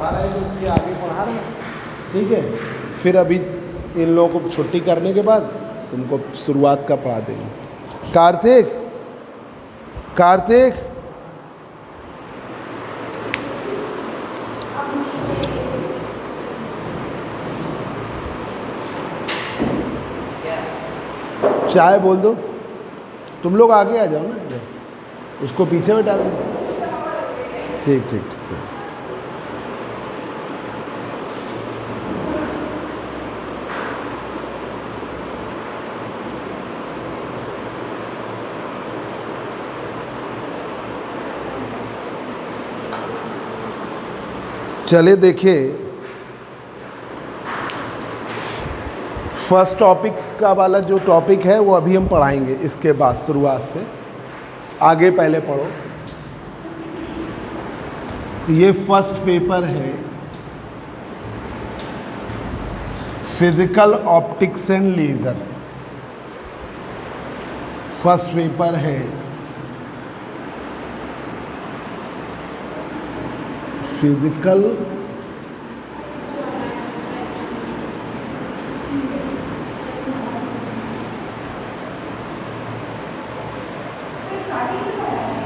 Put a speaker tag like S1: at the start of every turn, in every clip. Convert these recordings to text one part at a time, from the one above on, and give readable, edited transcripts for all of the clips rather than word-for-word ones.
S1: पढ़ा रहे हैं तो इसके आगे पढ़ा रहे हैं, ठीक है। फिर अभी इन लोगों को छुट्टी करने के बाद तुमको शुरुआत का पढ़ा देंगे। कार्तिक, कार्तिक, चाय बोल दो। तुम लोग आगे आ जाओ ना, इधर उसको पीछे में डाल दो। ठीक ठीक ठीक। चलिए देखिए, फर्स्ट टॉपिक का वाला जो टॉपिक है वो अभी हम पढ़ाएंगे। इसके बाद शुरुआत से आगे पहले पढ़ो। ये फर्स्ट पेपर है physical optics and laser. First paper है फिजिकल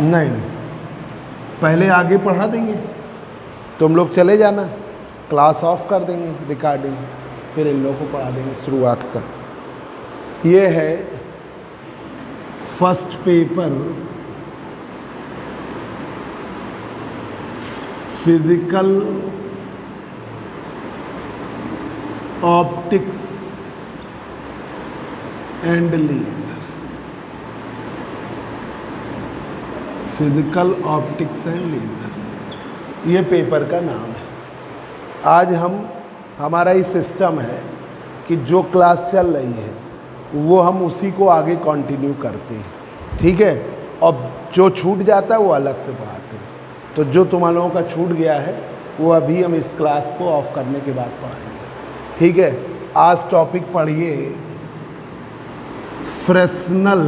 S1: नहीं, पहले आगे पढ़ा देंगे, तुम लोग चले जाना, क्लास ऑफ कर देंगे रिकॉर्डिंग, फिर इन लोगों को पढ़ा देंगे शुरुआत का। ये है first paper physical optics and laser. Physical optics and laser, ये पेपर का नाम है। आज हमारा ये सिस्टम है कि जो क्लास चल रही है वो हम उसी को आगे कंटिन्यू करते हैं, ठीक है। और जो छूट जाता है वो अलग से पढ़ाते हैं। तो जो तुम लोगों का छूट गया है वो अभी हम इस क्लास को ऑफ करने के बाद पढ़ाएंगे, ठीक है। आज टॉपिक पढ़िए Fresnel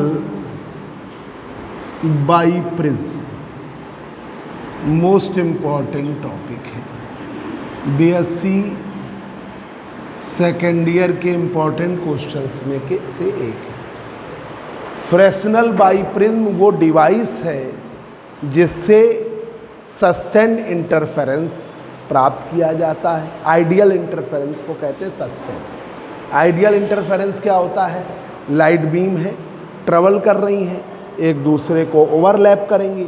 S1: biprism, most important topic है। बीएससी सेकेंड ईयर के इम्पॉर्टेंट क्वेश्चंस में के से एक है। फ्रेस्नेल बाइप्रिज्म वो डिवाइस है जिससे सस्टेन्ड इंटरफेरेंस प्राप्त किया जाता है। आइडियल इंटरफेरेंस को कहते हैं सस्टेन्ड। आइडियल इंटरफेरेंस क्या होता है? लाइट बीम है, ट्रेवल कर रही हैं, एक दूसरे को ओवरलैप करेंगी,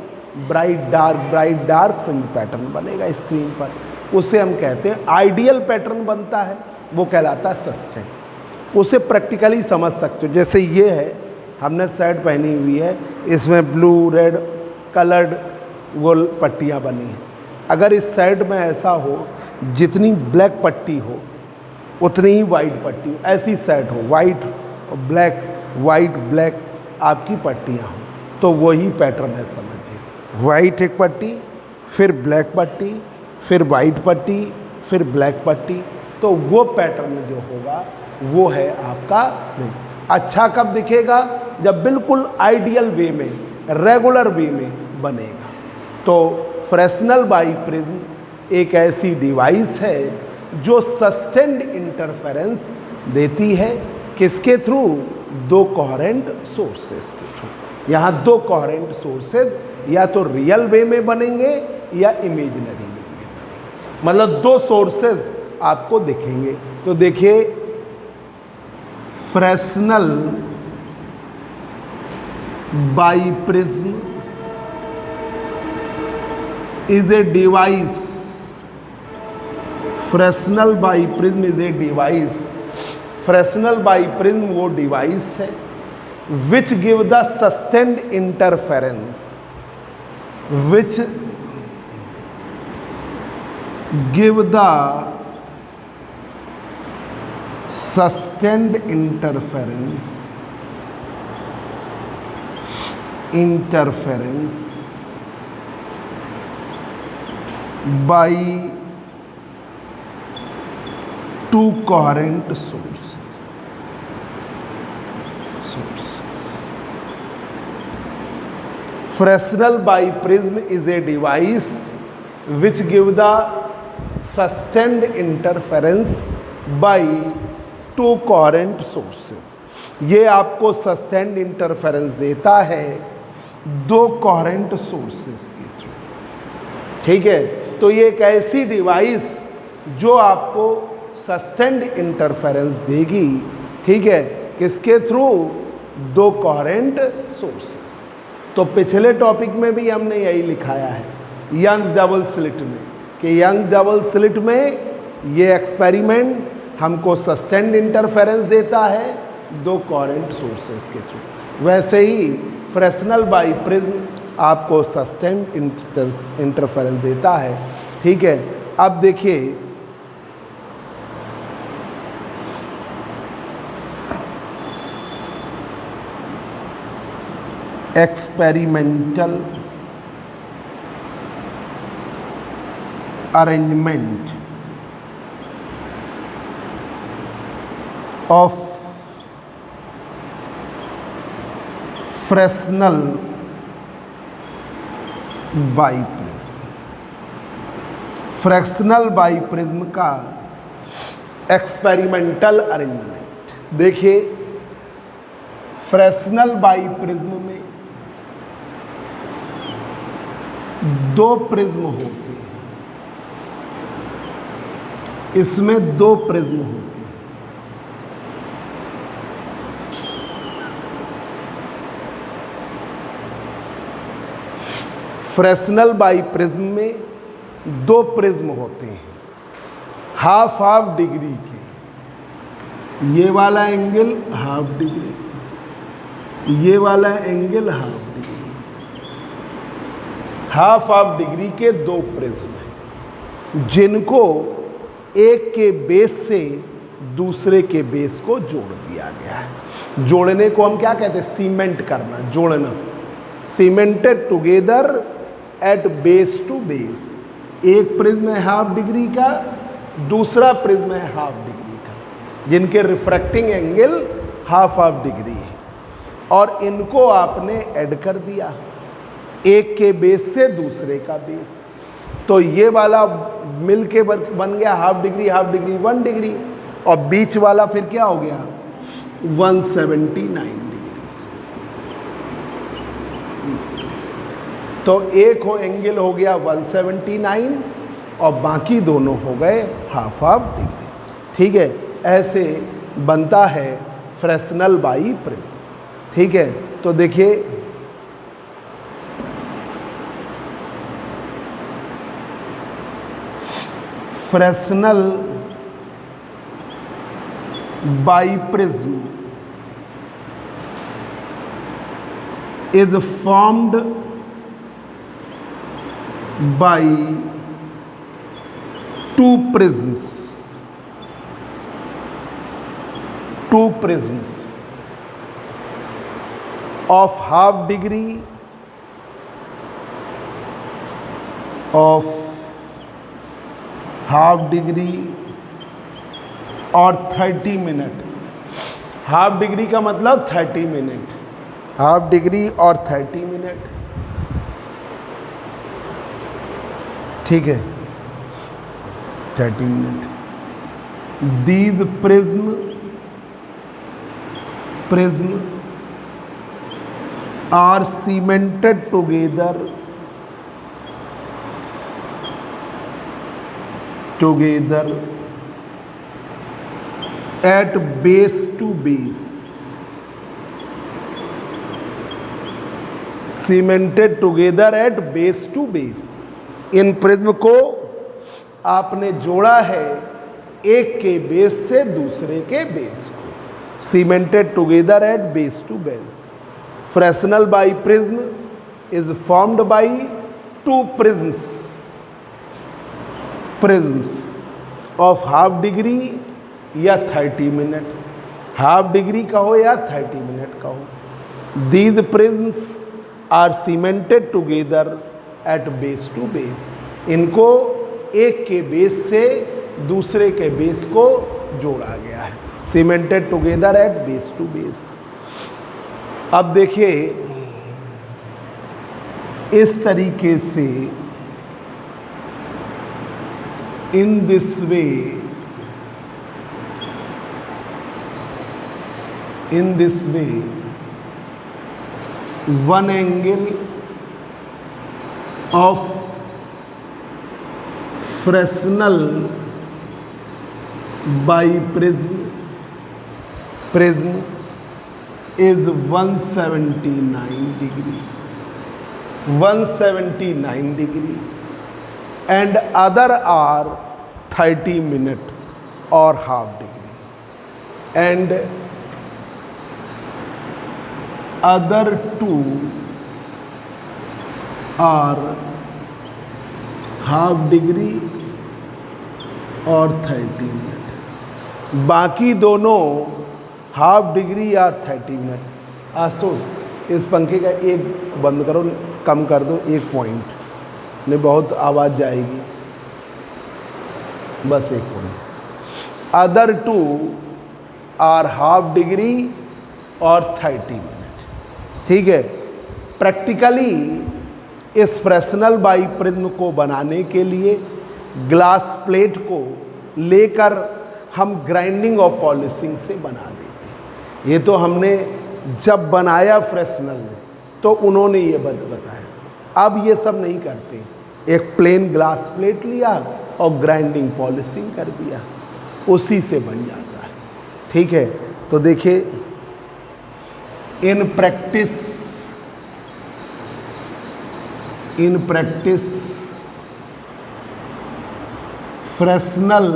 S1: ब्राइट डार्क फ्रिंज पैटर्न बनेगा स्क्रीन पर, उसे हम कहते हैं आइडियल पैटर्न बनता है, वो कहलाता है सस्टेन्ड। उसे प्रैक्टिकली समझ सकते हो। जैसे ये है, हमने शर्ट पहनी हुई है, इसमें ब्लू रेड कलर्ड वो पट्टियाँ बनी हैं। अगर इस शर्ट में ऐसा हो जितनी ब्लैक पट्टी हो उतनी ही वाइट पट्टी हो, ऐसी शर्ट हो वाइट ब्लैक वाइट ब्लैक आपकी पट्टियाँ हो, तो वही पैटर्न है, समझिए। वाइट एक पट्टी, फिर ब्लैक पट्टी, फिर वाइट पट्टी, फिर ब्लैक पट्टी, तो वो पैटर्न जो होगा वो है आपका फ्रिंज। अच्छा कब दिखेगा? जब बिल्कुल आइडियल वे में, रेगुलर वे में बनेगा। तो फ्रेस्नेल बाइप्रिज्म एक ऐसी डिवाइस है जो सस्टेन्ड इंटरफेरेंस देती है। किसके थ्रू? दो कोहेरेंट सोर्सेस के थ्रू। यहाँ दो कोहेरेंट सोर्सेज या तो रियल वे में बनेंगे या इमेजिनरी वे में बनेंगे, मतलब दो सोर्सेज आपको दिखेंगे। तो देखिए, Fresnel biprism is a device. Fresnel biprism is a device. Fresnel biprism वो डिवाइस है which give the sustained interference, which give the sustained interference by two coherent sources. Fresnel biprism is a device which give the sustained interference by two coherent sources. ये आपको sustained interference देता है दो coherent sources के through. ठीक है, तो ये एक ऐसी डिवाइस जो आपको सस्टेन्ड इंटरफेरेंस देगी। ठीक है, किसके थ्रू? दो कोहेरेंट सोर्सेस। तो पिछले टॉपिक में भी हमने यही लिखाया है यंग्स डबल स्लिट में, कि यंग्स डबल स्लिट में ये एक्सपेरिमेंट हमको सस्टेन्ड इंटरफेरेंस देता है दो कोहेरेंट सोर्सेस के थ्रू। वैसे ही फ्रेस्नेल बाइप्रिज्म आपको सस्टेन्ड इंटरफेरेंस देता है। ठीक है, अब देखिए experimental arrangement of Fresnel biprism. Fresnel biprism का एक्सपेरिमेंटल अरेंजमेंट देखिए, फ्रेस्नेल बाइप्रिज्म में दो प्रिज्म होते हैं, इसमें दो प्रिज्म होते हैं। फ्रेस्नेल बाइप्रिज्म में दो प्रिज्म होते हैं हाफ हाफ डिग्री के। ये वाला एंगल हाफ डिग्री, ये वाला angle half degree. Half half degree के दो प्रिज्म हैं जिनको एक के बेस से दूसरे के बेस को जोड़ दिया गया है। जोड़ने को हम क्या कहते हैं? सीमेंट करना, जोड़ना। Cemented together at base to base. एक प्रिज्म है हाफ डिग्री का, दूसरा प्रिज्म है हाफ डिग्री का, जिनके refracting angle half half degree है, और इनको आपने ऐड कर दिया एक के बेस से दूसरे का बेस। तो ये वाला मिल के बन गया हाफ डिग्री 1 डिग्री, और बीच वाला फिर क्या हो गया 179 डिग्री। तो एक हो एंगल हो गया 179 और बाकी दोनों हो गए हाफ हाफ डिग्री। ठीक है, ऐसे बनता है फ्रेस्नेल बाइप्रिज्म। ठीक है, तो देखिए Fresnel biprism is formed by two prisms of half degree और 30 मिनट। हाफ डिग्री का मतलब 30 मिनट, हाफ डिग्री और 30 मिनट। ठीक है, 30 minute. These prism are cemented together at base to base, cemented together at base to base. इन prism को आपने जोड़ा है एक के बेस से दूसरे के बेस को, cemented together at base to base. Fresnel biprism is formed by two prisms of half degree या 30 मिनट, हाफ डिग्री का हो या 30 मिनट का हो। These prisms are cemented together at base to base. इनको एक के बेस से दूसरे के बेस को जोड़ा गया है, cemented together at base to base. अब देखिए इस तरीके से In this way, one angle of Fresnel biprism is 179 degree and other are 30 minute or half degree, and other two are half degree और 30 मिनट, बाकी दोनों हाफ डिग्री या 30 minute. Ashutosh इस पंखे का एक बंद करो, कम कर दो, एक पॉइंट नहीं, बहुत आवाज़ जाएगी, बस एक point. Other two are half degree और 30 मिनट, ठीक है। प्रैक्टिकली इस फ्रेस्नेल बाइप्रिज्म को बनाने के लिए ग्लास प्लेट को लेकर हम ग्राइंडिंग और पॉलिशिंग से बना देते। ये तो हमने जब बनाया फ्रेस्नेल ने तो उन्होंने ये बताया। अब ये सब नहीं करते, एक प्लेन ग्लास प्लेट लिया और ग्राइंडिंग पॉलिशिंग कर दिया, उसी से बन जाता है, ठीक है। तो देखिए, in practice Fresnel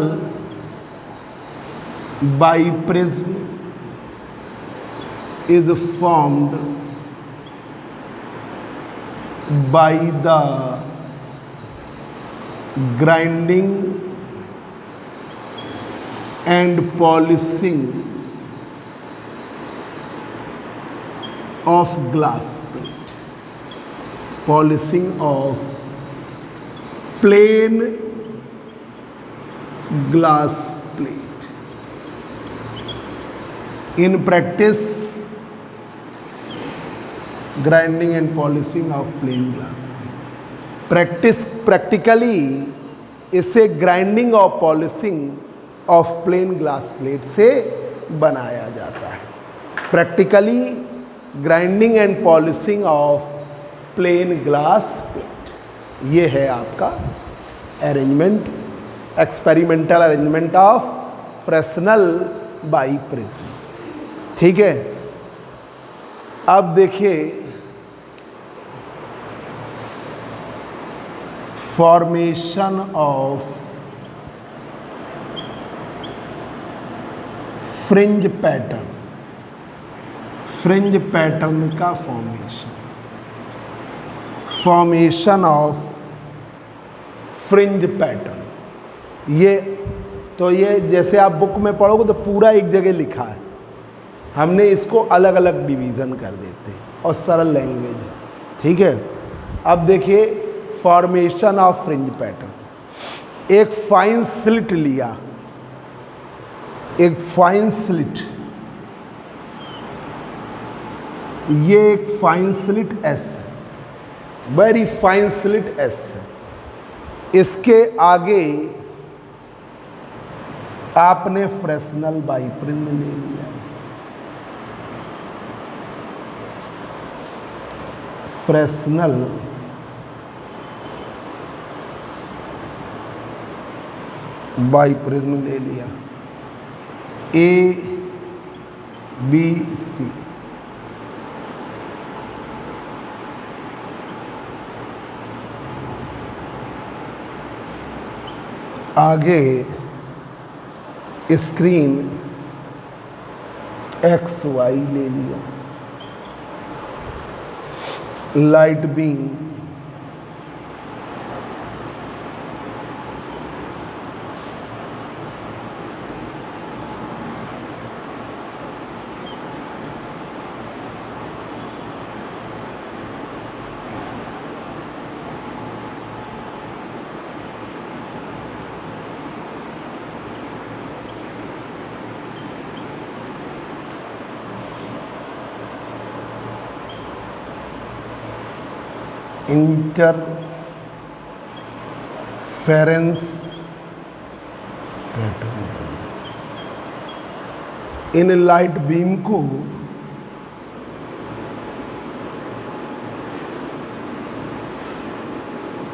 S1: biprism is formed by the grinding and polishing of glass plate, polishing of plain glass plate. In practice, grinding and polishing of plain glass plate. Practically इसे ग्राइंडिंग और polishing of plane glass plate से बनाया जाता है। Practically grinding and polishing of plane glass plate, ये है आपका arrangement, experimental arrangement of Fresnel biprism, ठीक है। अब देखिए, formation of fringe pattern, fringe pattern का फॉर्मेशन ऑफ फ्रिंज पैटर्न। ये जैसे आप बुक में पढ़ोगे तो पूरा एक जगह लिखा है, हमने इसको अलग अलग डिवीज़न कर देते हैं और सरल लैंग्वेज, ठीक है। अब देखिए, फॉर्मेशन ऑफ फ्रिंज पैटर्न। एक फाइन स्लिट लिया, एक फाइन स्लिट, ये एक फाइन स्लिट एस है, वेरी फाइन स्लिट एस है। इसके आगे आपने फ्रेस्नेल बाइप्रिज्म ले लिया, फ्रेस्नेल बाइप्रिज्म ले लिया, ए बी सी। आगे स्क्रीन एक्स वाई ले लिया, light beam interference in light beam को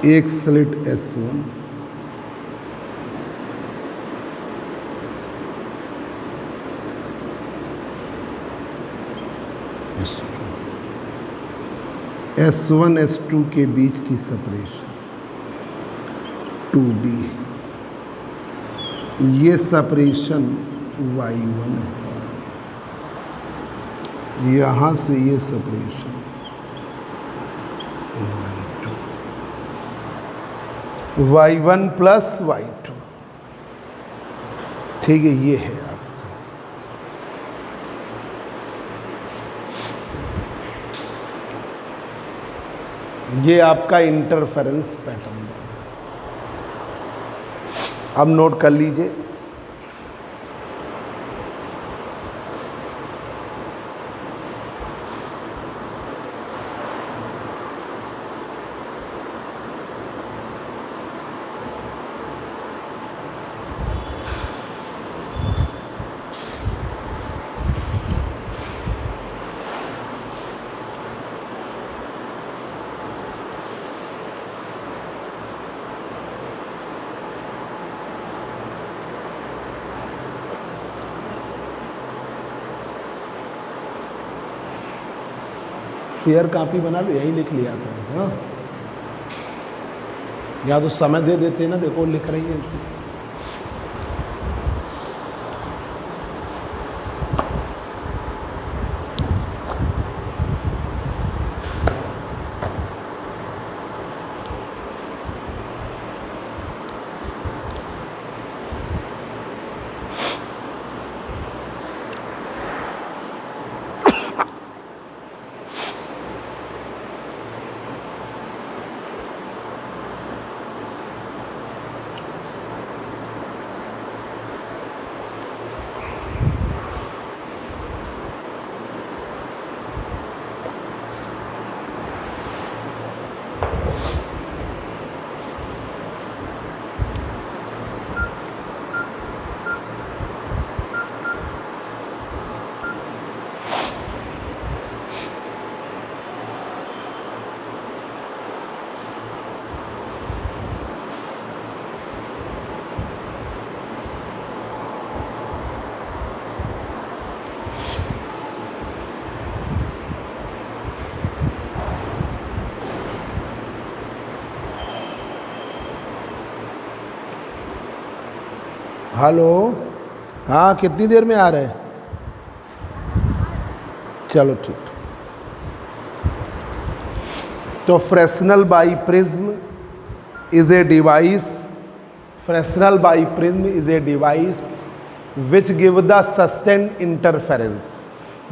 S1: एक स्लिट S1 S1 S2 के बीच की सेपरेशन 2D, ये सेपरेशन Y1 है, यहाँ से ये सेपरेशन Y1 प्लस Y2, ठीक है। ये है आपका, ये आपका इंटरफेरेंस पैटर्न। अब नोट कर लीजिए, शेयर कॉपी बना लो, यही लिख लिया करो। हाँ, या तो समय दे देते ना, देखो लिख रही है। हेलो, हाँ कितनी देर में आ रहे हैं? चलो ठीक। तो Fresnel biprism is a device, Fresnel biprism is a device which give the sustained interference,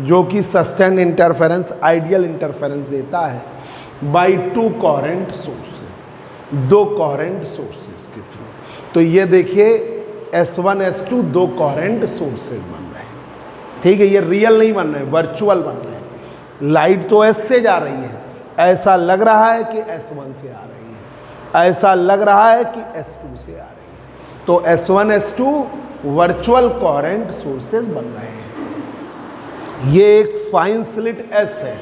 S1: जो कि सस्टेन्ड इंटरफेरेंस आइडियल इंटरफेरेंस देता है बाई टू कोहेरेंट सोर्सेज, दो कोहेरेंट सोर्सेज के थ्रू। तो ये देखिए S1 S2 दो कोहेरेंट सोर्सेज बन रहे हैं, ठीक है। ये रियल नहीं बन रहे, वर्चुअल बन रहे हैं। लाइट तो S से जा रही है, ऐसा लग रहा है कि S1 से आ रही है, ऐसा लग रहा है कि S2 से आ रही है। तो S1 S2 virtual coherent sources बन रहे हैं। ये एक फाइन स्लिट S है,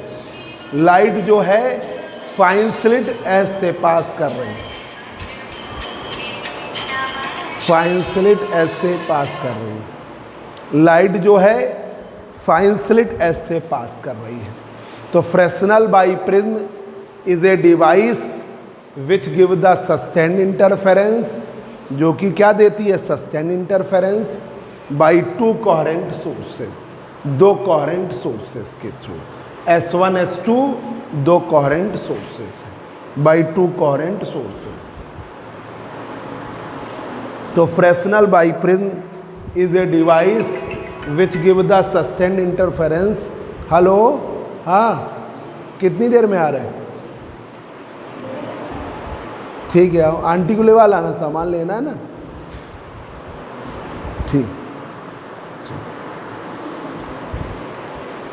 S1: लाइट जो है फाइन स्लिट S से पास कर रही है, फाइन स्लिट S से पास कर रही है। लाइट जो है फाइन स्लिट S से पास कर रही है। तो Fresnel biprism is a device which give the sustained interference, जो कि क्या देती है? Sustained interference by two coherent sources, दो कोहेरेंट सोर्सेज के थ्रू। S1 S2 दो कोहेरेंट सोर्सेज है बाई टू कोहेरेंट सोर्सेज। तो Fresnel biprism is a device which give the sustained interference. Hello, हाँ कितनी देर में आ रहे हैं? ठीक है, आओ, आंटी को लेवा लाना, सामान लेना है ना। ठीक।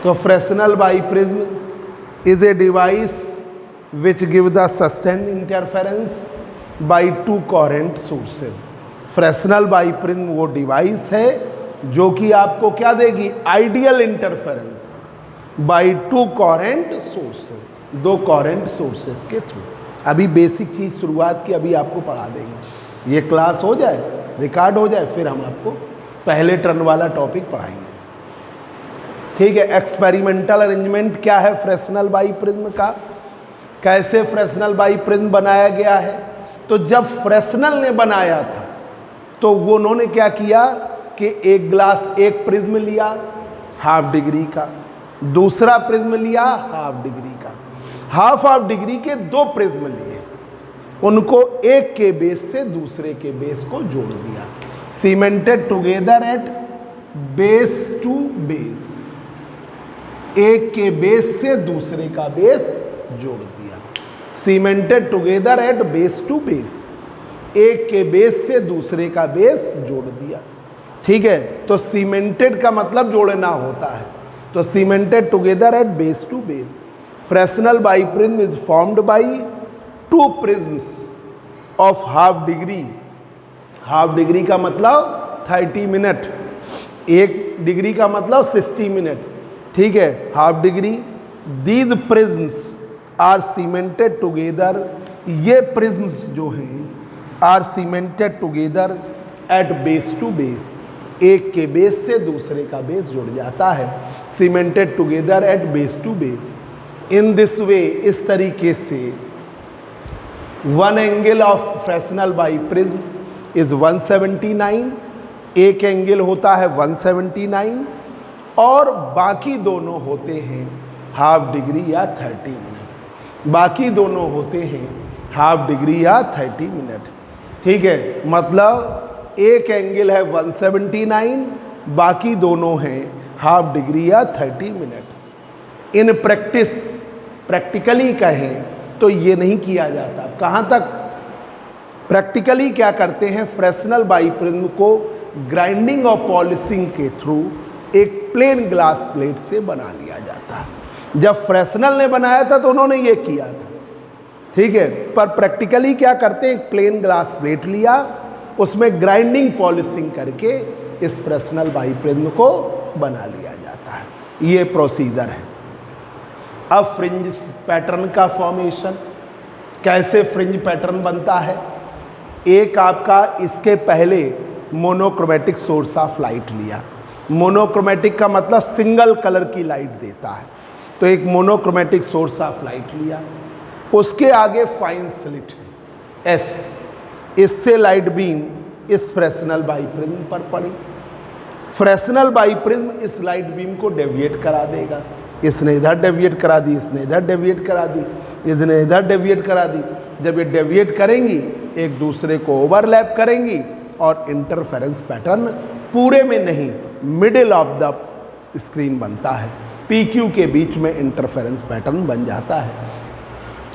S1: तो Fresnel biprism is a device which give the sustained interference by two coherent sources. Fresnel biprism वो डिवाइस है जो कि आपको क्या देगी, ideal interference by two coherent sources, दो कोहेरेंट सोर्सेज के थ्रू। अभी बेसिक चीज़ शुरुआत की अभी आपको पढ़ा देंगे, ये क्लास हो जाए, रिकॉर्ड हो जाए, फिर हम आपको पहले टर्न वाला टॉपिक पढ़ाएंगे। ठीक है, एक्सपेरिमेंटल अरेंजमेंट क्या है फ्रेस्नेल बाईप्रिज्म का, कैसे फ्रेस्नेल बाईप्रिज्म बनाया गया है। तो जब फ्रेस्नेल ने बनाया था तो वो उन्होंने क्या किया कि एक ग्लास, एक प्रिज्म लिया हाफ डिग्री का, दूसरा प्रिज्म लिया हाफ डिग्री का, हाफ डिग्री के दो प्रिज्म लिए, उनको एक के बेस से दूसरे के बेस को जोड़ दिया, cemented together at base to base, एक के बेस से दूसरे का बेस जोड़ दिया, cemented together at base to base, एक के बेस से दूसरे का बेस जोड़ दिया। ठीक है, तो सीमेंटेड का मतलब जोड़ना होता है, तो cemented together at base to base. Fresnel biprism is formed by two prisms of half degree, half degree का मतलब 30 मिनट, एक डिग्री का मतलब 60 मिनट। ठीक है, half degree, these prisms are cemented together, ये प्रिज्म्स जो हैं are cemented together at base to base, एक के बेस से दूसरे का बेस जुड़ जाता है, cemented together at base to base. In this way, इस तरीके से one angle of Fresnel biprism is 179, एक एंगल होता है 179 और बाकी दोनों होते हैं हाफ डिग्री या 30 मिनट, बाकी दोनों होते हैं हाफ डिग्री या 30 मिनट। ठीक है, मतलब एक एंगल है 179, बाकी दोनों हैं हाफ डिग्री या 30 मिनट। इन प्रैक्टिस, प्रैक्टिकली कहें तो ये नहीं किया जाता। कहाँ तक प्रैक्टिकली क्या करते हैं, फ्रेस्नेल बाईप्रिज्म को ग्राइंडिंग और पॉलिशिंग के थ्रू एक प्लेन ग्लास प्लेट से बना लिया जाता है। जब फ्रेस्नेल ने बनाया था तो उन्होंने ये किया था। ठीक है, पर प्रैक्टिकली क्या करते हैं, एक प्लेन ग्लास प्लेट लिया, उसमें ग्राइंडिंग पॉलिशिंग करके इस फ्रेस्नेल बाईप्रिज्म को बना लिया जाता है। ये प्रोसीजर है। अब फ्रिंज पैटर्न का फॉर्मेशन, कैसे फ्रिंज पैटर्न बनता है। एक आपका इसके पहले मोनोक्रोमेटिक सोर्स ऑफ लाइट लिया, मोनोक्रोमेटिक का मतलब सिंगल कलर की लाइट देता है, तो एक मोनोक्रोमेटिक सोर्स ऑफ लाइट लिया, उसके आगे फाइन स्लिट एस, इससे लाइट बीम इस फ्रेस्नेल बाईप्रिज्म पर पड़ी, फ्रेस्नेल बाईप्रिज्म इस लाइट बीम को डेविएट करा देगा, इसने इधर डेविएट करा दी, इसने इधर डेविएट करा दी, इसने इधर डेविएट करा दी। जब ये डेविएट करेंगी एक दूसरे को ओवरलैप करेंगी और इंटरफेरेंस पैटर्न पूरे में नहीं, मिडिल ऑफ द स्क्रीन बनता है, PQ के बीच में इंटरफेरेंस पैटर्न बन जाता है।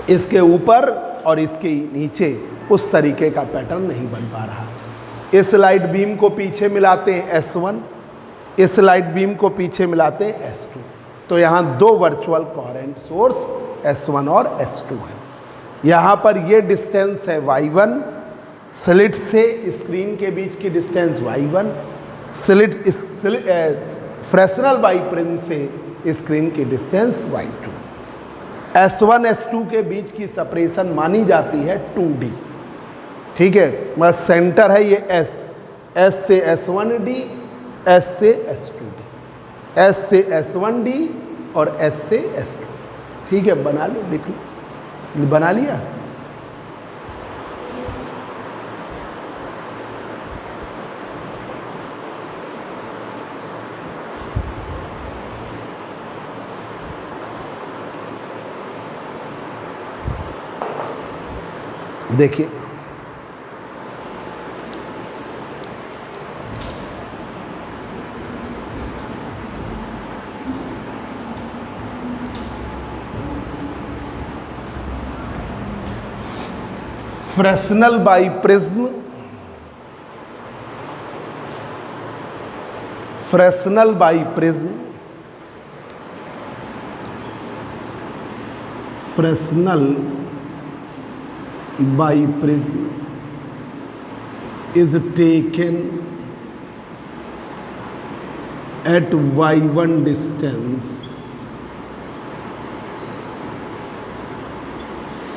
S1: इसके ऊपर और इसके नीचे उस तरीके का पैटर्न नहीं बन पा रहा। इस लाइट बीम को पीछे मिलाते हैं S1, इस लाइट बीम को पीछे मिलाते हैं S2, तो यहाँ दो वर्चुअल कोहेरेंट सोर्स S1 और S2 है। यहाँ पर ये डिस्टेंस है Y1, स्लिट से स्क्रीन के बीच की distance Y1, slit Fresnel biprism से स्क्रीन की डिस्टेंस Y2। S1 S2 के बीच की सेपरेशन मानी जाती है 2D। ठीक है, मतलब सेंटर है ये S से S1D, S से S2D, S से S1D और S से S2। ठीक है, बना लो, लिख लो, बना लिया। देखिए, Fresnel biprism, Fresnel biprism, Fresnel biprism is taken at y1 distance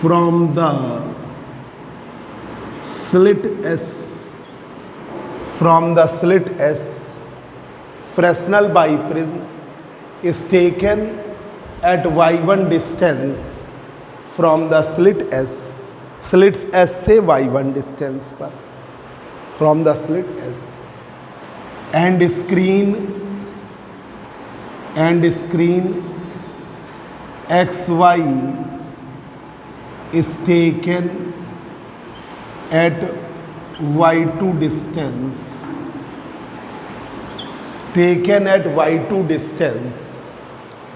S1: from the slit S, Fresnel biprism is taken at y1 distance from the slit S, slits S से y1 डिस्टेंस पर, from the slit S, and screen XY is taken at y2 distance,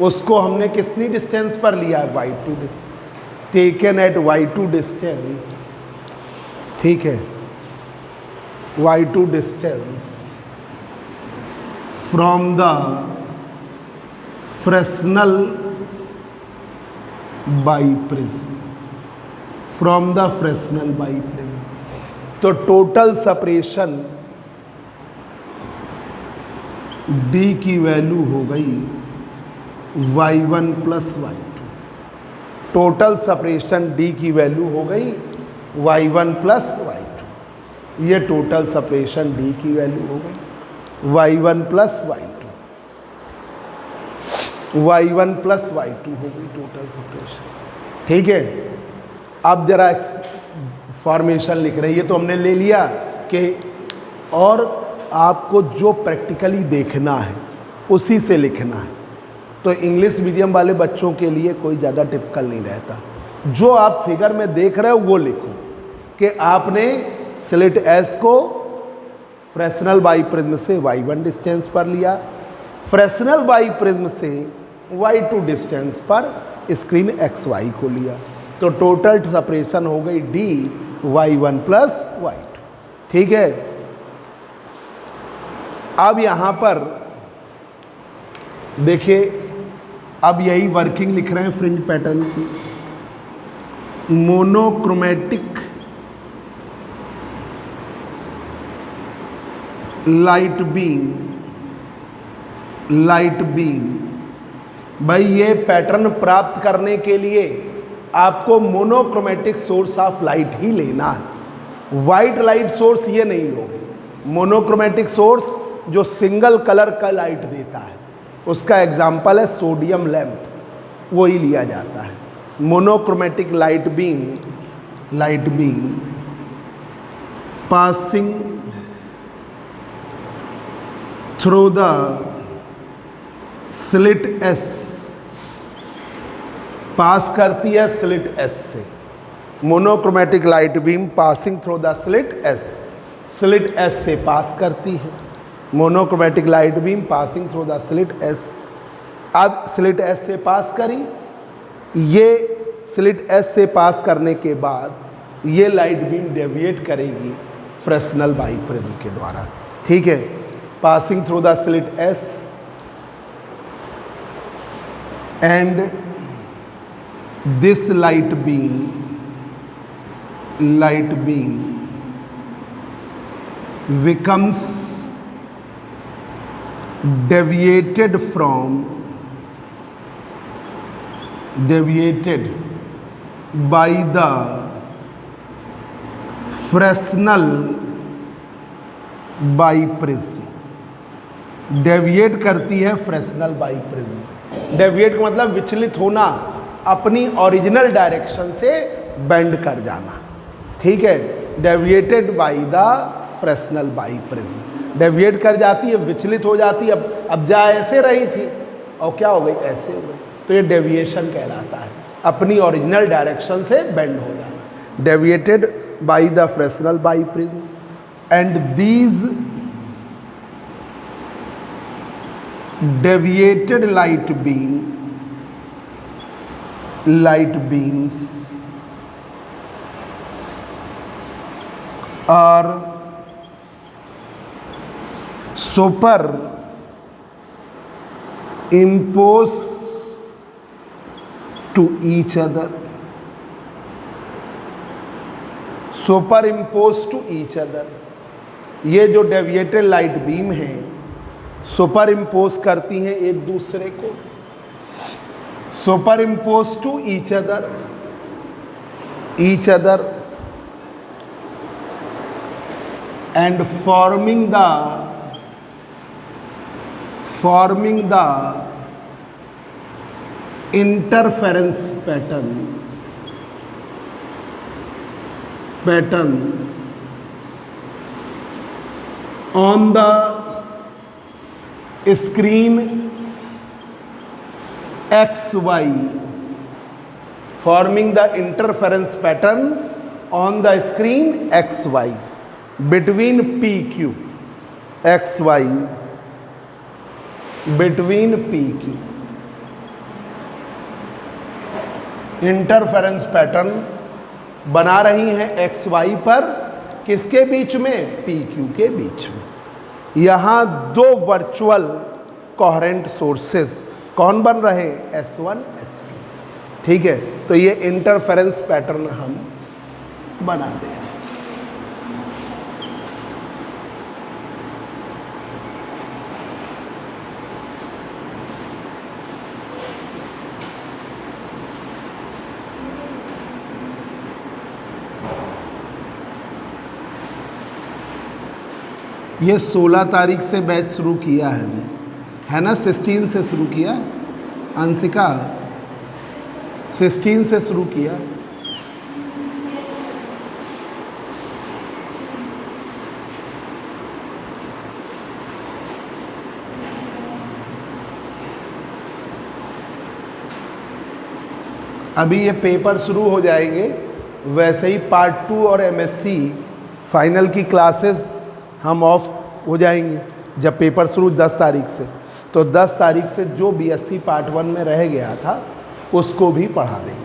S1: उसको हमने कितनी distance पर लिया है, y2, taken at y2 distance, ठीक है, y2 distance from the Fresnel biprism, तो टोटल सेपरेशन d की वैल्यू हो गई y1 plus y2, total separation d की वैल्यू हो गई y1 प्लस y2, ये टोटल सेपरेशन d की वैल्यू हो गई y1 प्लस y2 हो गई टोटल सेपरेशन, ठीक है। अब जरा फॉर्मेशन लिख रही है तो हमने ले लिया कि, और आपको जो प्रैक्टिकली देखना है उसी से लिखना है, तो इंग्लिश मीडियम वाले बच्चों के लिए कोई ज़्यादा टिपिकल नहीं रहता, जो आप फिगर में देख रहे हो वो लिखो कि आपने स्लिट S को फ्रेस्नल बाइप्रिज्म से y1 डिस्टेंस पर लिया, फ्रेस्नल बाइप्रिज्म से y2 डिस्टेंस पर स्क्रीन XY को लिया, तो टोटल सेपरेशन हो गई d y1 प्लस y2, ठीक है। अब यहाँ पर देखिए, अब यही वर्किंग लिख रहे हैं फ्रिंज पैटर्न की, मोनोक्रोमेटिक लाइट बीम, भाई ये पैटर्न प्राप्त करने के लिए आपको मोनोक्रोमेटिक सोर्स ऑफ लाइट ही लेना है, वाइट लाइट सोर्स ये नहीं होगी। मोनोक्रोमेटिक सोर्स जो सिंगल कलर का लाइट देता है, उसका एग्जाम्पल है सोडियम लैंप, वो ही लिया जाता है। Monochromatic light beam passing through the slit S, पास करती है स्लिट S से, monochromatic light beam passing through the slit S से पास करती है, monochromatic light beam passing through the slit S। अब स्लिट S से पास करी, ये स्लिट S से पास करने के बाद ये लाइट बीम डेविएट करेगी फ्रेस्नल बाइप्रिज्म के द्वारा, ठीक है, passing through the slit S and this light beam becomes deviated by the Fresnel biprism, deviate करती है फ्रेस्नल बाइप्रिज्म। डेविएट का मतलब विचलित होना, अपनी ओरिजिनल डायरेक्शन से बेंड कर जाना, ठीक है, deviated by the Fresnel biprism, deviate कर जाती है, विचलित हो जाती है। अब जा ऐसे रही थी और क्या हो गई, ऐसे हो गई, तो ये डेविएशन कहलाता है, अपनी ओरिजिनल डायरेक्शन से बेंड हो जाना, deviated by the Fresnel biprism and these deviated light beams are superimposed to each other, ये जो डेविएटेड लाइट बीम है सुपर इम्पोज करती हैं एक दूसरे को, superimpose to each other and forming the interference pattern on the screen XY, forming the interference pattern on the screen XY between PQ, XY between PQ, interference pattern बना रही हैं XY पर, किसके बीच में? PQ के बीच में। यहाँ दो वर्चुअल कोहेरेंट सोर्सेस कौन बन रहे? S1 S2। ठीक है, तो ये इंटरफेरेंस पैटर्न हम बना दे रहे हैं। ये 16 तारीख से बैच शुरू किया है ना? 16 से शुरू किया अंशिका, 16 से शुरू किया। अभी ये पेपर शुरू हो जाएंगे, वैसे ही पार्ट 2 और MSc फाइनल की क्लासेस हम ऑफ हो जाएंगे जब पेपर शुरू 10 तारीख से। तो 10 तारीख से जो BSc पार्ट 1 में रह गया था उसको भी पढ़ा देंगे।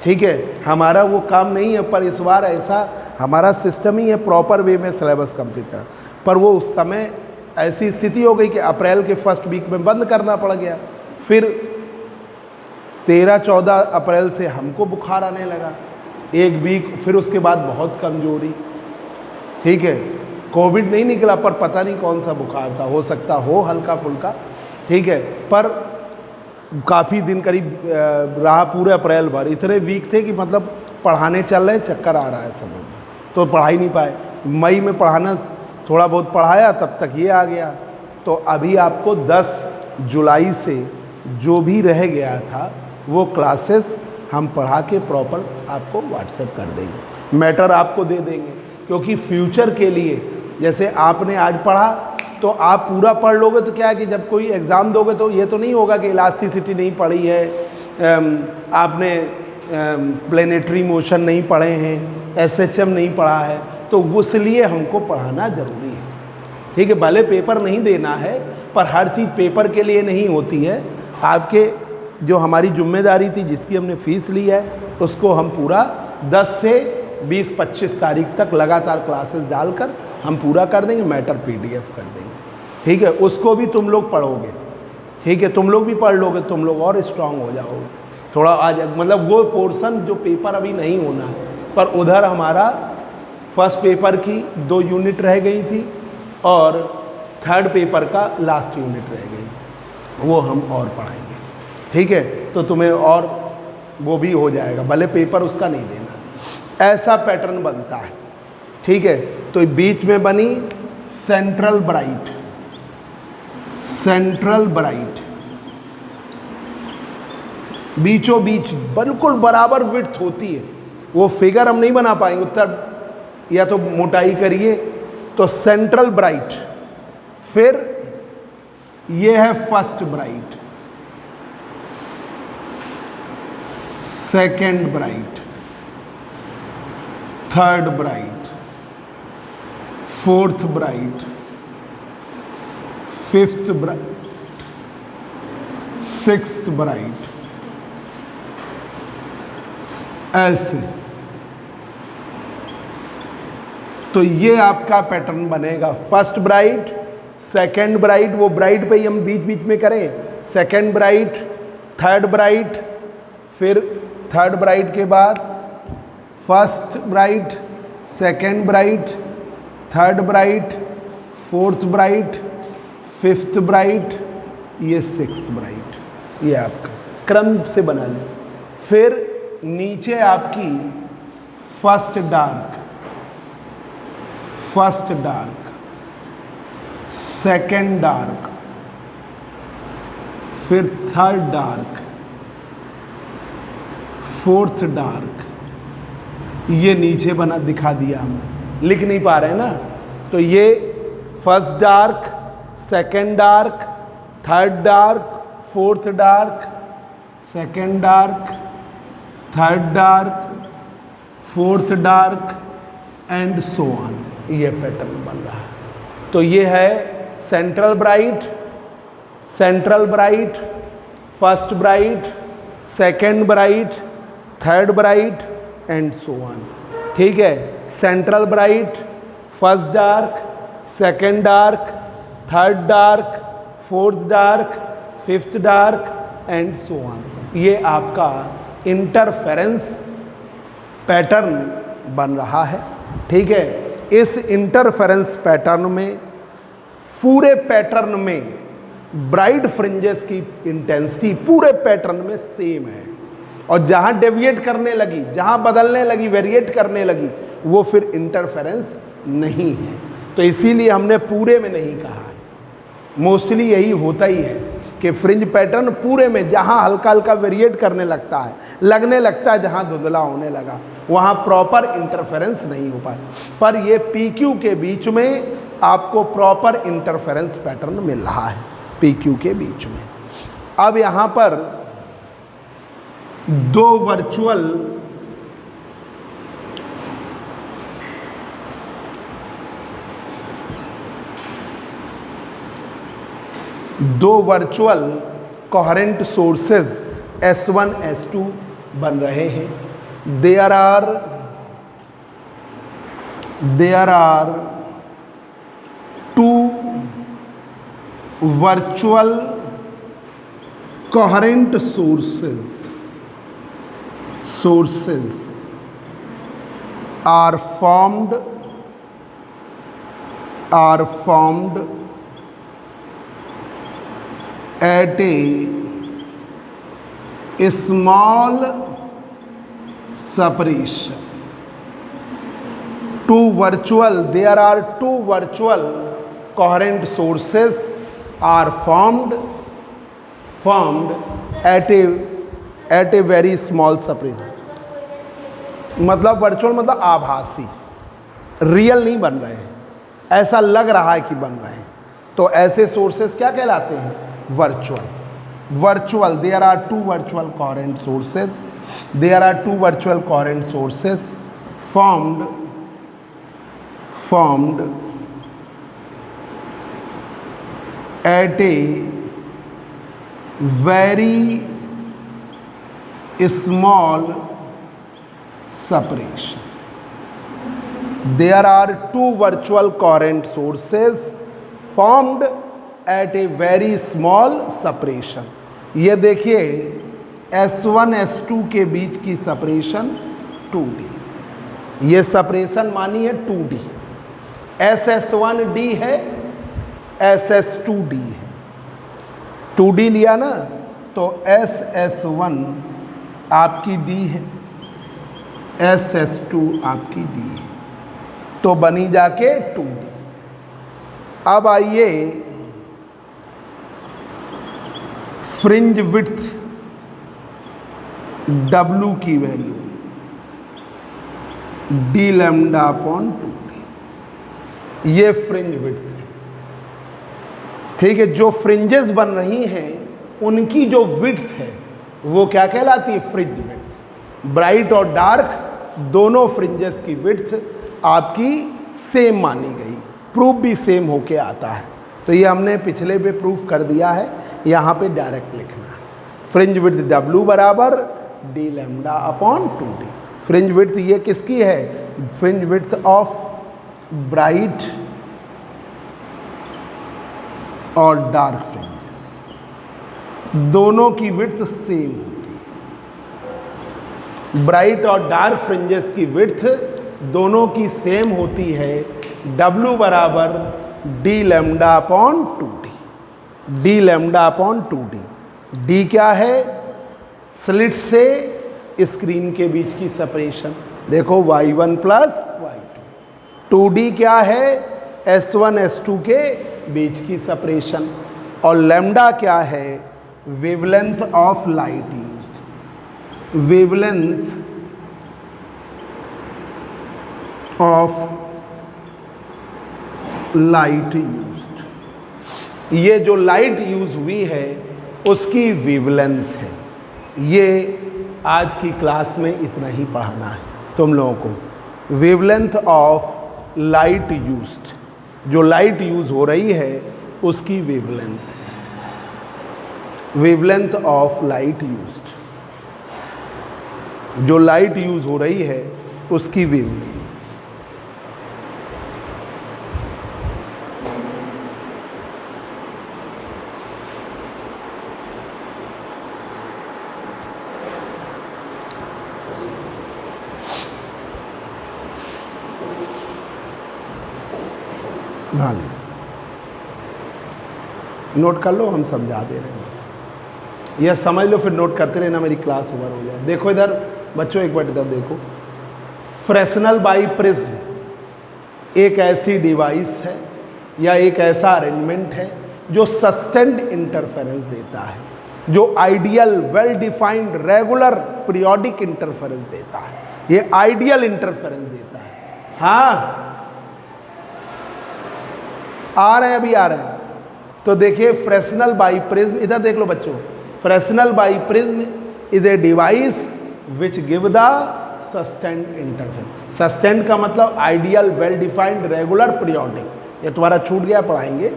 S1: ठीक है, हमारा वो काम नहीं है, पर इस बार ऐसा हमारा सिस्टम ही है प्रॉपर वे में सिलेबस कंप्लीट करना। पर वो उस समय ऐसी स्थिति हो गई कि अप्रैल के फर्स्ट वीक में बंद करना पड़ गया। फिर 13-14 अप्रैल से हमको बुखार आने लगा, एक वीक, फिर उसके बाद बहुत कमजोरी। ठीक है, कोविड नहीं निकला, पर पता नहीं कौन सा बुखार था, हो सकता हो हल्का फुल्का। ठीक है, पर काफ़ी दिन करीब रहा, पूरे अप्रैल भर इतने वीक थे कि मतलब पढ़ाने चल रहे, चक्कर आ रहा है सब, तो पढ़ा ही नहीं पाए। मई में पढ़ाना थोड़ा बहुत पढ़ाया, तब तक ये आ गया। तो अभी आपको 10 जुलाई से जो भी रह गया था वो क्लासेस हम पढ़ा के प्रॉपर आपको व्हाट्सएप कर देंगे, मैटर आपको दे देंगे। क्योंकि फ्यूचर के लिए, जैसे आपने आज पढ़ा तो आप पूरा पढ़ लोगे तो क्या है कि जब कोई एग्ज़ाम दोगे तो ये तो नहीं होगा कि इलास्टिसिटी नहीं पढ़ी है, आपने प्लेनेटरी मोशन नहीं पढ़े हैं, SHM नहीं पढ़ा है, तो उसलिए हमको पढ़ाना ज़रूरी है। ठीक है, भले पेपर नहीं देना है, पर हर चीज़ पेपर के लिए नहीं होती है। आपके जो हमारी जिम्मेदारी थी, जिसकी हमने फ़ीस ली है, उसको हम पूरा 10 से 20-25 तारीख तक लगातार क्लासेस डालकर हम पूरा कर देंगे, मैटर PDF कर देंगे। ठीक है, उसको भी तुम लोग पढ़ोगे। ठीक है, तुम लोग भी पढ़ लोगे, तुम लोग और स्ट्रांग हो जाओगे थोड़ा। आज मतलब वो पोर्शन जो पेपर अभी नहीं होना है, पर उधर हमारा फर्स्ट पेपर की 2 यूनिट रह गई थी और थर्ड पेपर का लास्ट यूनिट रह गई, वो हम और पढ़ाएंगे। ठीक है, तो तुम्हें और वो भी हो जाएगा, भले पेपर उसका नहीं देना। ऐसा पैटर्न बनता है। ठीक है, तो बीच में बनी सेंट्रल ब्राइट, सेंट्रल ब्राइट बीचों बीच बिल्कुल बराबर विड्थ होती है। वो फिगर हम नहीं बना पाएंगे, तब या तो मोटाई करिए, तो सेंट्रल ब्राइट, फिर ये है first bright, second bright, third bright, fourth bright, fifth bright, sixth bright, ऐसे। तो ये आपका पैटर्न बनेगा। फर्स्ट ब्राइट, सेकेंड ब्राइट, वो ब्राइट पे ही हम बीच बीच में करें, सेकेंड ब्राइट, थर्ड ब्राइट, फिर थर्ड ब्राइट के बाद first bright, second bright, third bright, fourth bright, fifth bright, ये सिक्स्थ ब्राइट। ये आपका क्रम से बना लें। फिर नीचे आपकी first dark, first dark, second dark, फिर थर्ड डार्क, फोर्थ डार्क, ये नीचे बना दिखा दिया हमने, लिख नहीं पा रहे हैं ना। तो ये first dark, second dark, third dark, fourth dark, second dark, third dark, fourth dark and so on. ये पैटर्न बन रहा है। तो ये है central bright, central bright, first bright, second bright, third bright and so on. ठीक है, central bright, first dark, second dark, third dark, fourth dark, fifth dark and so on. ये आपका इंटरफेरेंस पैटर्न बन रहा है। ठीक है, इस इंटरफेरेंस पैटर्न में, पूरे पैटर्न में ब्राइट फ्रिंजेस की इंटेंसिटी पूरे पैटर्न में सेम है, और जहां डेविएट करने लगी, जहां बदलने लगी, वेरिएट करने लगी, वो फिर इंटरफेरेंस नहीं है। तो इसीलिए हमने पूरे में नहीं कहा है। मोस्टली यही होता ही है कि फ्रिंज पैटर्न पूरे में जहां हल्का हल्का वेरिएट करने लगता है, लगने लगता है, जहां धुंधला होने लगा, वहां प्रॉपर इंटरफेरेंस नहीं हो पाए। पर ये PQ के बीच में आपको प्रॉपर इंटरफेरेंस पैटर्न मिल रहा है, PQ के बीच में। अब यहां पर दो virtual coherent sources S1 S2 बन रहे हैं। There are two virtual coherent sources are formed at a small separation. There are two virtual coherent sources are formed at a very small separation. मतलब वर्चुअल मतलब आभासी, real नहीं बन रहे हैं, ऐसा लग रहा है कि बन रहे हैं। तो ऐसे सोर्सेस क्या कहलाते हैं? Virtual. There are two virtual coherent sources formed at a very small separation. There are two virtual coherent sources formed at a very small separation. ये देखिए S1 S2 के बीच की सेपरेशन 2D, ये सेपरेशन मानिए 2D, SS1D है, SS2D है। 2D लिया ना, तो SS1 आपकी D है, SS2 आपकी D है, तो बनी जाके 2D। अब आइए फ्रिंज विड्थ W की value d lambda upon 2D, ये फ्रिंज विड्थ है। ठीक है, जो फ्रिंजेस बन रही हैं उनकी जो विड्थ है वो क्या कहलाती है? Fringe width. ब्राइट और डार्क दोनों फ्रिंजेस की विड्थ आपकी सेम मानी गई, प्रूफ भी सेम होके आता है। तो ये हमने पिछले पे प्रूफ कर दिया है, यहाँ पे डायरेक्ट लिखना है। फ्रिंज विड्थ W बराबर d lambda upon 2D। Fringe width ये किसकी है? फ्रिंज विड्थ ऑफ ब्राइट और डार्क फ्रिंजेस, दोनों की विड्थ सेम होती है। ब्राइट और डार्क फ्रिंजेस की विड्थ दोनों की सेम होती है, W बराबर D lambda upon 2D, D lambda upon 2D। D क्या है? स्लिट से स्क्रीन के बीच की सेपरेशन, देखो y1 प्लस y2। 2D क्या है? S1 S2 के बीच की सेपरेशन। और लैम्डा क्या है? Wavelength of light used, wavelength of light used. ये जो लाइट यूज हुई है उसकी वेवलेंथ है। ये आज की क्लास में इतना ही पढ़ाना है तुम लोगों को। वेवलेंथ ऑफ लाइट यूज्ड, जो लाइट यूज हो रही है उसकी wavelength, wavelength of light used, जो लाइट यूज हो रही है उसकी वेवलेंथ। हाँ, नोट कर लो, हम समझा दे रहे हैं। यह समझ लो फिर नोट करते रहना, मेरी क्लास ओवर हो जाए। देखो इधर बच्चों, एक बार इधर देखो। फ्रेस्नेल बाइप्रिज्म एक ऐसी डिवाइस है या एक ऐसा अरेंजमेंट है जो सस्टेन्ड इंटरफेरेंस देता है, जो ideal well defined regular periodic interference देता है। ये आइडियल इंटरफेरेंस देता है। हाँ, आ रहे हैं, अभी आ रहे हैं। तो देखिए फ्रेस्नेल बाइप्रिज्म, इधर देख लो बच्चों। Fresnel biprism is a device which give the sustained interference. Sustained का मतलब ideal well defined regular periodic, ये तुम्हारा छूट गया, पढ़ाएंगे।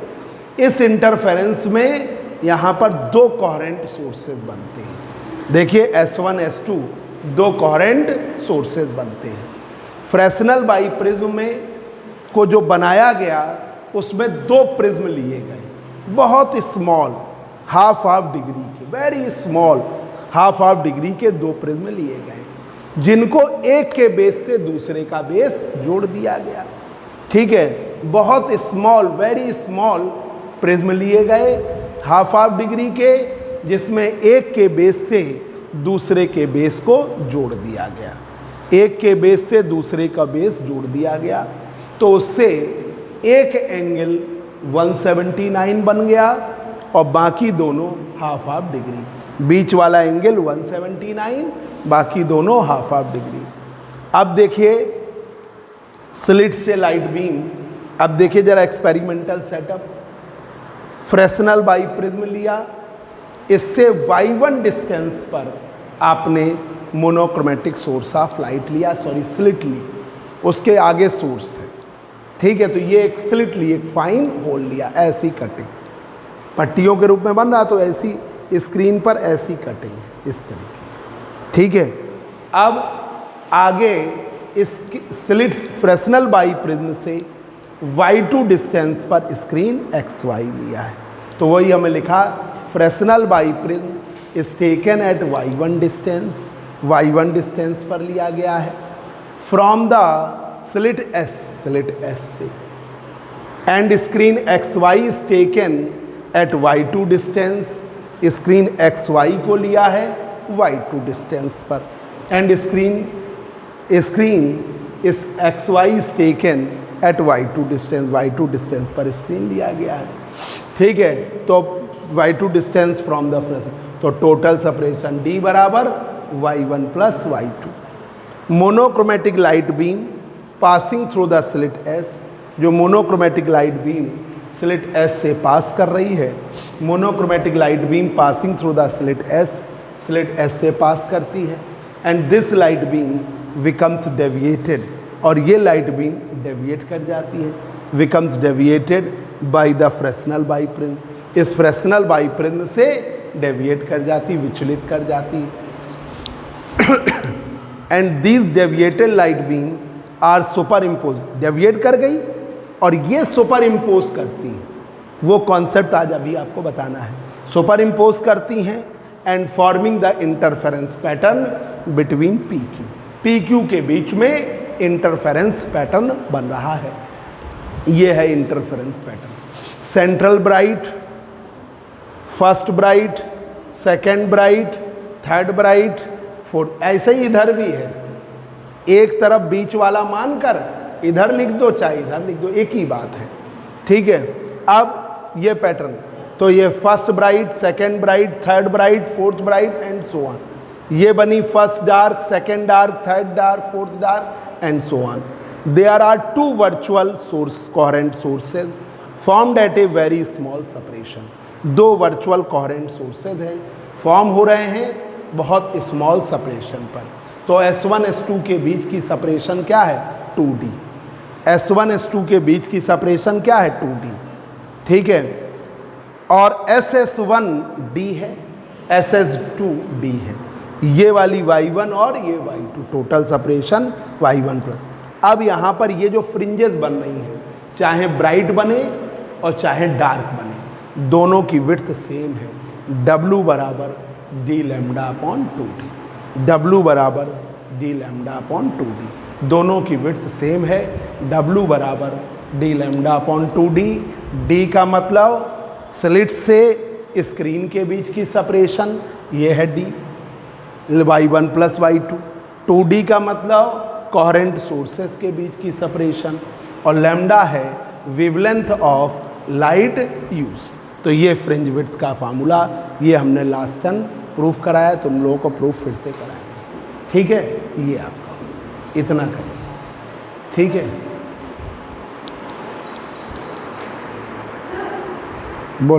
S1: इस इंटरफेरेंस में यहाँ पर दो कोहेरेंट सोर्सेज बनते हैं। देखिए S1 S2 दो कोहेरेंट सोर्सेज बनते हैं। फ्रेस्नेल बाइप्रिज्म में को जो बनाया गया उसमें दो प्रिज्म लिए गए, बहुत स्मॉल हाफ डिग्री के, वेरी स्मॉल हाफ डिग्री के दो प्रिज्म लिए गए, जिनको एक के बेस से दूसरे का बेस जोड़ दिया गया। ठीक है, बहुत स्मॉल, वेरी स्मॉल प्रिज्म लिए गए हाफ डिग्री के, जिसमें एक के बेस से दूसरे के बेस को जोड़ दिया गया, एक के बेस से दूसरे का बेस जोड़ दिया गया। तो उससे एक एंगल 179 बन गया और बाकी दोनों हाफ डिग्री, बीच वाला एंगल 179, बाकी दोनों हाफ डिग्री। अब देखिए स्लिट से लाइट बीम, अब देखिए जरा एक्सपेरिमेंटल सेटअप। फ्रेस्नेल बाइप्रिज्म लिया, इससे y1 डिस्टेंस पर आपने मोनोक्रोमेटिक सोर्स ऑफ लाइट लिया, सॉरी स्लिट ली, उसके आगे सोर्स है। ठीक है, तो ये एक स्लिट ली, एक फाइन होल लिया, ऐसी कटिंग पट्टियों के रूप में बन रहा, तो ऐसी स्क्रीन पर ऐसी कटिंग इस तरीके। ठीक है, अब आगे इस स्लिट फ्रेस्नेल बाइप्रिज्म से y2 डिस्टेंस पर स्क्रीन XY लिया है। तो वही हमें लिखा, Fresnel biprism is taken at y1 distance, y1 distance पर लिया गया है फ्रॉम द स्लिट S से, and screen XY is taken at y2 distance, screen XY को लिया है y2 डिस्टेंस पर, एंड स्क्रीन इस XY is taken at y2 distance पर स्क्रीन लिया गया है। ठीक है, तो y2 distance from the Fresnel, तो टोटल सेपरेशन D बराबर y1 plus y2। Monochromatic light beam passing through the slit S, जो monochromatic light beam slit S से पास कर रही है, monochromatic light beam passing through the slit S से pass करती है, and this light beam becomes deviated, और ये लाइट बीम डेविएट कर जाती है, becomes deviated by the Fresnel biprism, इस फ्रेस्नेल बाइप्रिज्म से डेविएट कर जाती, विचलित कर जाती। And these deviated light beam are superimpose, deviate कर गई और ये सुपर इम्पोज करती हैं, वो कॉन्सेप्ट आज अभी आपको बताना है। सुपर इम्पोज करती हैं and forming the interference pattern between PQ, PQ के बीच में इंटरफेरेंस पैटर्न बन रहा है। ये है interference pattern. Central bright, first bright, second bright, third bright, fourth, ऐसे ही इधर भी है। एक तरफ बीच वाला मानकर इधर लिख दो चाहे इधर लिख दो, एक ही बात है, ठीक है। अब ये पैटर्न, तो ये first bright, second bright, third bright, fourth bright and so on. ये बनी first dark, second dark, third dark, fourth dark and so on. There are two virtual source coherent sources formed at a very small separation. दो virtual coherent sources हैं, form हो रहे हैं बहुत small separation पर। तो S1 S2 के बीच की सेपरेशन क्या है? 2D। S1 S2 के बीच की सेपरेशन क्या है? 2D, ठीक है। और SS1D है, SS2D है। ये वाली Y1 और ये Y2, total separation Y1 plus. अब यहाँ पर ये जो फ्रिंजेस बन रही हैं, चाहे ब्राइट बने और चाहे डार्क बने, दोनों की विड्थ सेम है। W बराबर d lambda upon 2D, W बराबर d लैम्डा अपॉन 2D, दोनों की विड्थ सेम है। W बराबर d lambda upon 2D। D का मतलब स्लिट से स्क्रीन के बीच की सेपरेशन, ये है D, Y1 plus Y2। 2D का मतलब कोहेरेंट सोर्सेस के बीच की सेपरेशन, और लैम्डा है वेवलेंथ ऑफ लाइट यूज। तो ये फ्रिंज विड्थ का फार्मूला, ये हमने लास्ट टाइम प्रूफ कराया, तुम लोगों को प्रूफ फिर से कराएंगे, ठीक है। ये आपका इतना करिए, ठीक है।